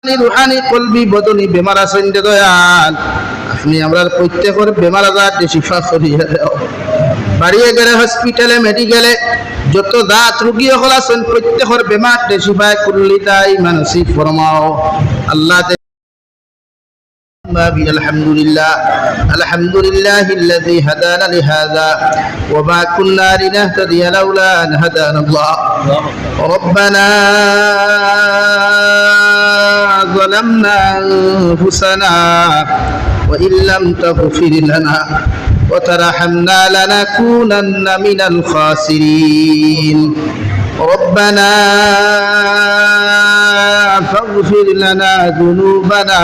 Rouhani কলবি বদনি বেমার আছেন দয়াল, আপনি আমরা প্রত্যেকের বেমার আজার শিফা করিয়া দাও। বাড়িয়ে গেলে হসপিটালে মেডিকেলে যত দাঁত রুগী হল আছেন প্রত্যেকের বেমার শিফা করলি তাই মানসিক ফরমাও আল্লাহ। الحمد لله الذي هدانا لهذا وما كنا لنهتدي لولا أن هدانا الله. ربنا ظلمنا أنفسنا وإن لم تغفر لنا وترحمنا لنكونن من الخاسرين. ربنا فاغفر لنا ذنوبنا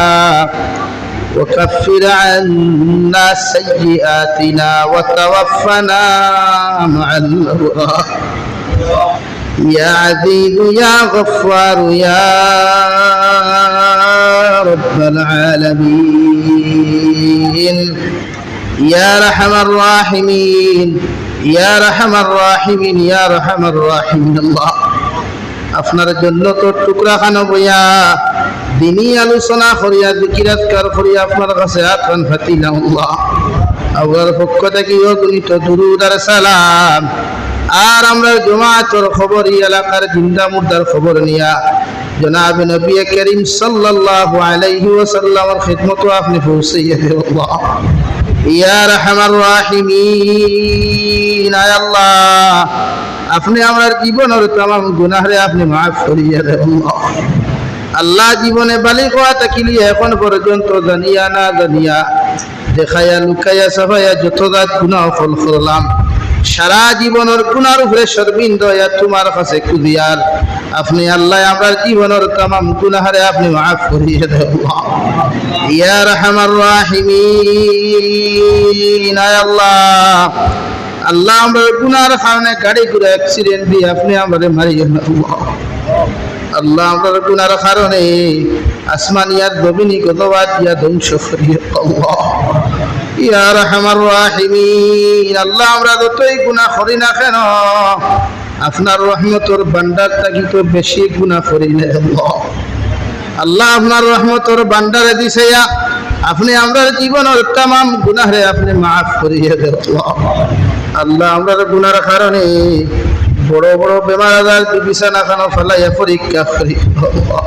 وكفر عنا سيئاتنا وتوفنا مع الأبرار. يا عزيز يا غفار يا رب العالمين يا رحم الراحمين يا رحم الراحمين يا رحم الراحمين الله. আপনার জন্য তো টুকরা খানো বইয়া দিনই আলোচনা করিয়া জিকিরাতকার করিয়া আপনার কাছে আত্মান ফাতিলাম আল্লাহ। আল্লাহর পক্ষ থেকে অগণিত দুরূদ আর সালাম। আর আমরা জমাতের খবর এলাকার জিন্দা মুর্দার খবর নিয়া জনাব নবী করিম সাল্লাল্লাহু আলাইহি ওয়াসাল্লামের খিদমত আপনি পৌঁছাইয়া দেন আল্লাহ। ইয়া রাহমার রাহিমিন, আয় আল্লাহ আপনি আমার জীবনের तमाम গুনাহরে আপনি maaf করিয়া দেন আল্লাহ। আল্লাহ জীবনে বালিগ হওয়া তাকিলি এখন পর্যন্ত জানিয়া না জানিয়া দেখায়া লুকাইয়া সাফাইয়া যত জাত গুনাহ ফল করলাম, সারা জীবনের গুনার উপরে শর্মিন্দ হইয়া তোমার কাছে খুদিয়ার আপনি আল্লাহ আমার জীবনের तमाम গুনাহরে আপনি maaf করিয়া দেন আল্লাহ। ইয়া রাহমার রাহিমিন, আয় আল্লাহ আল্লাহ আমার গুনার কারণে গাড়ি ঘোড়া অ্যাক্সিডেন্ট দিয়ে আপনি আমারে মারিয়েন আল্লাহ। আল্লাহ আমার গুনার কারণে আসমানিয়ার জমিনি গদবাদ দিয়া ধ্বংস করিয়ে আল্লাহ। ইয়া রাহমার রাহিমিন, আল্লাহ আমরা যতই গুনাহ করি না কেন আপনার রহমতের ভান্ডার থাকি তো বেশি গুনাহ করি না আল্লাহ। আল্লাহ আপনার রহমতের ভান্ডারে দিছেয়া আপনি আমরা জীবনের तमाम গুনাহরে আপনি maaf করিয়ে দেন আল্লাহ। আল্লাহ আমরা গুনার কারণে বড় বড় বেমার আজার বিছানা খানা ফেলাইয়া পরীক্ষা করি আল্লাহ।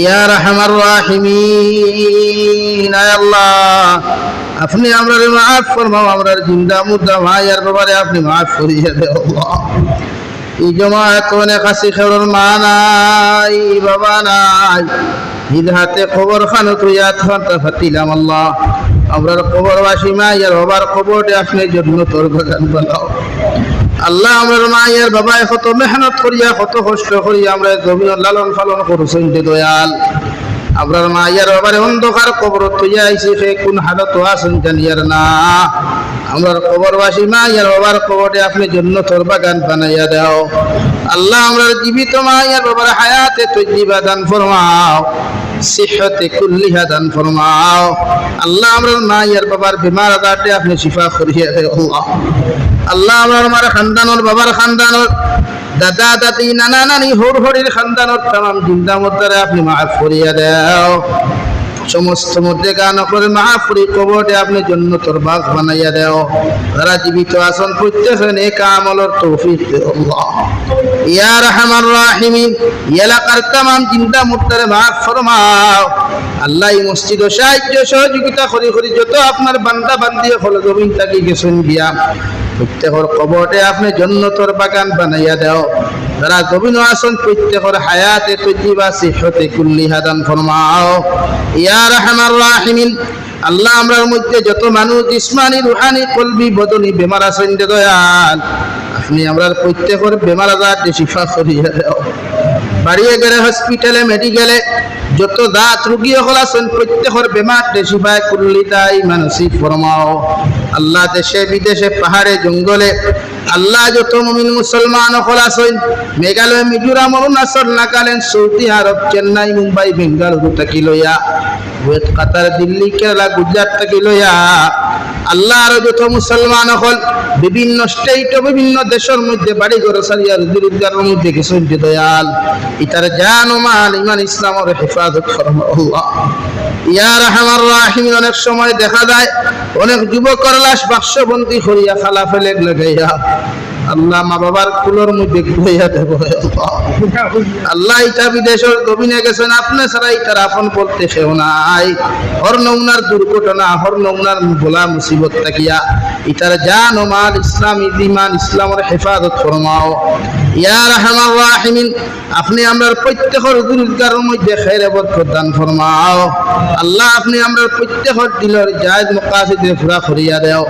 ইয়া রাহমার রাহিমিন, আয় আল্লাহ আপনি আমরা maaf ফরমাও, আমরা জিন্দা মুর্দা ভাইয়ার ব্যাপারে আপনি maaf করিয়ে দেন আল্লাহ। এই জমায়েত অনেক কাছে খবর মা নাই বাবা নাই, হিদাতে খবর খানো তুই আত্মা ফাতিলাম আল্লাহ। আমরা খবরবাসী মায়ের বাবার খবরটা আপনি জন্য তোর বাগান বানাও আল্লাহ। আমার মায়ের বাবায় কত মেহনত করিয়া কত কষ্ট করিয়া আমরা জমিন লালন পালন করছেন দয়াল। আপনার মায়ের বাবার অন্ধকার কবর তুইয়া আইসি সে কোন হালত আছেন জানিয়ার না। আমরা খবরবাসী মায়ের বাবার খবরটা আপনি জন্য তোর বাগান বানাইয়া দাও আল্লাহ। আমরা জীবিত মায়ের বাবার হায়াতে তৈজিবা দান ফরমাও, সিহতে কুল্লিহা দান ফরমাও আল্লাহ। আমরা মায়ের বাবার বিমার আজারটা আপনি শিফা করিয়া দেন আল্লাহ। আল্লাহ আমার খানদানোর বাবার খানদানোর দাদা দাদি নানা নানি হর হরির খানদানোর तमाम জিন্দা মুর্দারে আপনি maaf করিয়া দাও। সমস্ত মধ্যে গান করে maaf করি কবরে আপনি জান্নাতের বাগ বানাইয়া দাও। যারা জীবিত আছেন প্রত্যেকের নেক আমলের তৌফিক দাও আল্লাহ। ইয়া রাহমার রাহিমিন, এলাকার तमाम জিন্দা মুর্দারে maaf ফরমাও আল্লাহ। এই মসজিদ সাহায্য সহযোগিতা করি করি যত আপনার বান্দা বান্দি হল জমিন থাকি গেছেন গিয়া প্রত্যেকের কবরে আপনি জান্নাতের বাগান বানাইয়া দাও। যারা জমিন আছেন প্রত্যেকের হায়াতে তৈজিবা সিহতে কুল্লিহা দান ফরমাও। ইয়া রাহমার রাহিমিন, আল্লাহ আমরার মধ্যে যত মানুষ জিসমানি রুহানি কলবি বদনি বেমার আছেন দয়াল, আপনি আমরার প্রত্যেকের বেমার আজার শিফা করিয়া দাও। বাড়িয়ে গেলে হসপিটালে মেডিকেলে যত দাঁত রুগী হল আছেন প্রত্যেকের বেমার শিফা করলি তাই মানসিক ফরমাও আল্লাহ। দেশে বিদেশে পাহাড়ে জঙ্গলে আল্লাহ যত মুমিন মুসলমান হল আছেন মেঘালয় মিজোরাম অরুণাচল নাগাল্যান্ড সৌদি আরব চেন্নাই মুম্বাই বেঙ্গালুরু থাকি লইয়া কাতার দিল্লি কেরালা গুজরাট থাকি লইয়া আল্লাহর যত মুসলমান হল বিভিন্ন স্টেট ও বিভিন্ন দেশের মধ্যে বাড়ি ঘর সারিয়ার রোজগারের মধ্যে কিছু দয়াল ইতার জান ও মাল ইমান ইসলামের হেফাজত ফরমাও আল্লাহ ইয়া রাহমার রাহিম। অনেক সময় দেখা যায় অনেক যুবকের লাশ বাক্সবন্দি করিয়া খালা ফেলে লাগাইয়া আল্লাহ মা বাবার কুলোর মধ্যে ঘুরাইয়া দেব আল্লাহ। ইটা বিদেশের জমিনে গেছেন আপনি ছাড়া ইটার আপন বলতে সেও নাই। হর নমুনার দুর্ঘটনা হর নমুনার বোলা মুসিবত থাকিয়া ইটার জান ও মাল ইসলামী ঈমান ইসলামের হেফাজত ফরমাও ইয়া রাহমার রাহিমিন। আপনি আমরার প্রত্যেকের রোজগারের মধ্যে খায়র বরকত দান ফরমাও আল্লাহ। আপনি আমরার প্রত্যেকের দিলের জায়েজ মাকাসিদে পুরা করিয়া দাও।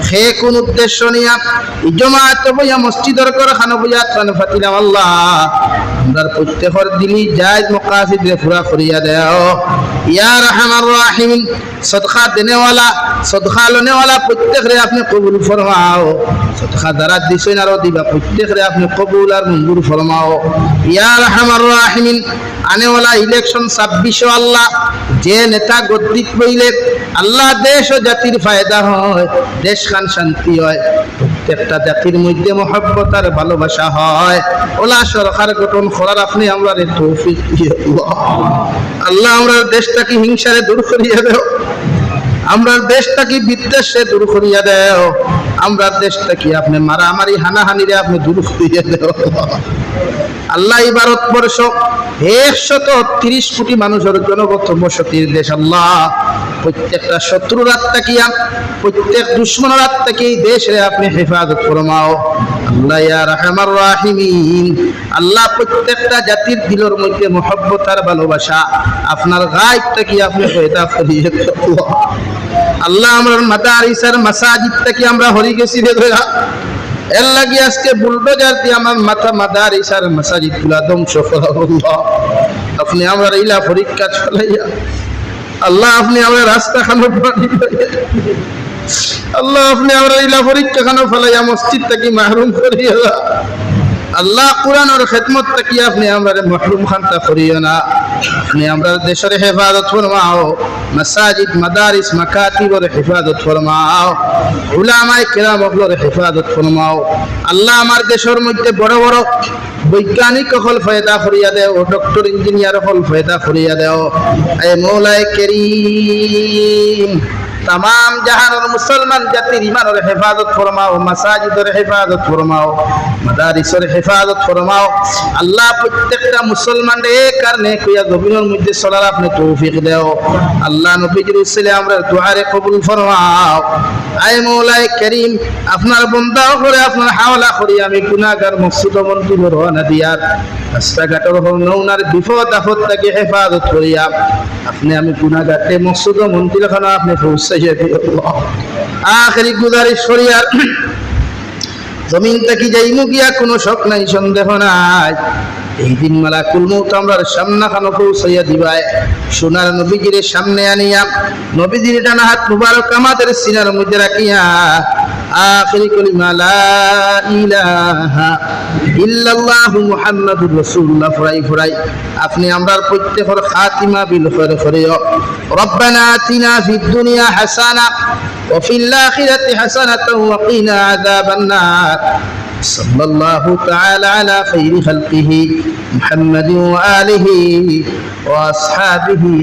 সে কোন উদ্দেশ্য নিয়া জমায়েত বইয়া মসজিদের করে খানো বইয়া খান ফাতিলাম আল্লাহ আমরার প্রত্যেকের দিলি জায়েজ মাকাসিদে পুরা করিয়া দাও ইয়া রাহমার রাহিমিন। সদকা দেনেওয়ালা সদকা লনেওয়ালা প্রত্যেকরে আপনি কবুল ফরমাও। সদকা যারা দিছেন আর দিবা প্রত্যেকরে আপনি কবুল আর মঞ্জুর ফরমাও ইয়া রাহমার রাহিমিন। আনেওয়ালা ইলেকশন 26 আল্লাহ যে নেতা গদ্দিত বইলে আল্লাহ দেশ ও জাতির ফায়দা হয়, দেশ খান শান্তি হয়, প্রত্যেকটা জাতির মধ্যে মহব্বত আর ভালোবাসা হয়। ওলা সরকার গঠন করার আপনি আমরা তৌফিক দিয়ে আল্লাহ। আমরা দেশটাকে হিংসারে দূর করিয়া দেও, আমরা দেশটাকে বিদ্বেষে দূর করিয়া দেও, আমরা দেশটাকে আপনি মারামারি হানাহানিরে আপনি দূর করিয়া দেও আল্লাহ। এই ভারতবর্ষ 130 কোটি মানুষের জনবসতির দেশ আল্লাহ। প্রত্যেকটা শত্রুর আত্মাকিয়া প্রত্যেক দুশ্মনের আত্মাকে এই দেশে আপনি হেফাজত ফরমাও আল্লাহ ইয়া রাহমার রাহিমিন। আল্লাহ প্রত্যেকটা জাতির দিলের মধ্যে মহব্বত আর ভালোবাসা আপনার গায়বটা কি আপনি পয়দা করিয়ে দেও আল্লাহ। আমরা মাদারিস আর মাসাজিদটাকে আমরা হরি গেছি রে ধরা এর লাগি আজকে বুলডোজার দিয়ে আমার মাথা মাদারিস আর মাসাজিদ গুলা ধ্বংস করা আল্লাহ। আপনি আমরা ইলা পরীক্ষা চলাইয়া আল্লাহ আপনি আমরা রাস্তা খানো আল্লাহ আপনি আমরা ইলা পরীক্ষা খানো ফেলাইয়া মসজিদ থেকে মাহরুম করিয়া আল্লাহ। কোরআনের খেদমত থেকে আপনি আমরা মাহরুম খান্তা করিও না। আপনি আমরা দেশের হেফাজত ফরমাও, মাসাজিদ মাদারিস মাকাতিবের হেফাজত ফরমাও, উলামায়ে কেরামের হেফাজত ফরমাও আল্লাহ। আমার দেশের মধ্যে বড় বড় বৈজ্ঞানিক হল ফায়দা করিয়া দেও, ডক্টর ইঞ্জিনিয়ার হল ফায়দা করিয়া দেও এ মৌলায়ে করিম। तमाम जहानर मुसलमान जातिर ईमानर हिफाजत फरमाओ, मसाजिदर हिफाजत फरमाओ, मदारिसर हिफाजत फरमाओ अल्लाह। प्रत्येकटा मुसलमान एक करने किया जमीনের মধ্যে চলার আপনি তৌফিক দাও আল্লাহ। নবীজির উসিলায় আমরা দুআরে কবুল ফরমাও আয় মওলায়ে করিম। আপনার বান্দা করে আপনার হাওলা করি আমি গুনাহগার মকসুদ মন্দির রওনা দিয়ার রাস্তাঘাটের নৌনার বিপদ আপদ থেকে হেফাজত করিয়া আপনি আমি গুনাহগারতে মকসুদ মন্দির খানা আপনি পৌঁছাইয়া দিও আল্লাহ। আখেরি গুজারিশ করিয়ার জমিন থেকে যাইমু গিয়া কোনো শক নাই সন্দেহ নাই। এই দিন মালাকুল মউত আমরার সামনে খানো পৌঁছাইয়া দিবায় সোনার নবীজির সামনে আনিয়া নবীজির ডানা হাত মুবারক আমাদের সিনার মধ্যে রাখিয়া আখিরি কলিমা লা ইলাহা ইল্লাল্লাহু মুহাম্মাদুর রাসূলুল্লাহ ফরাই ফরাই আপনি আমরার প্রত্যেকের খাতিমা বিল খৈর করিও। রব্বানা আতিনা ফিদ দুনিয়া হাসানা ওয়া ফিল আখিরাতি হাসানাতাও ওয়া কিনা আযাবান নার। সাল্লাল্লাহু তাআলা আলা খাইরি খালকিহি মুহাম্মাদিন ওয়া আলিহি ওয়া আসহাবিহি।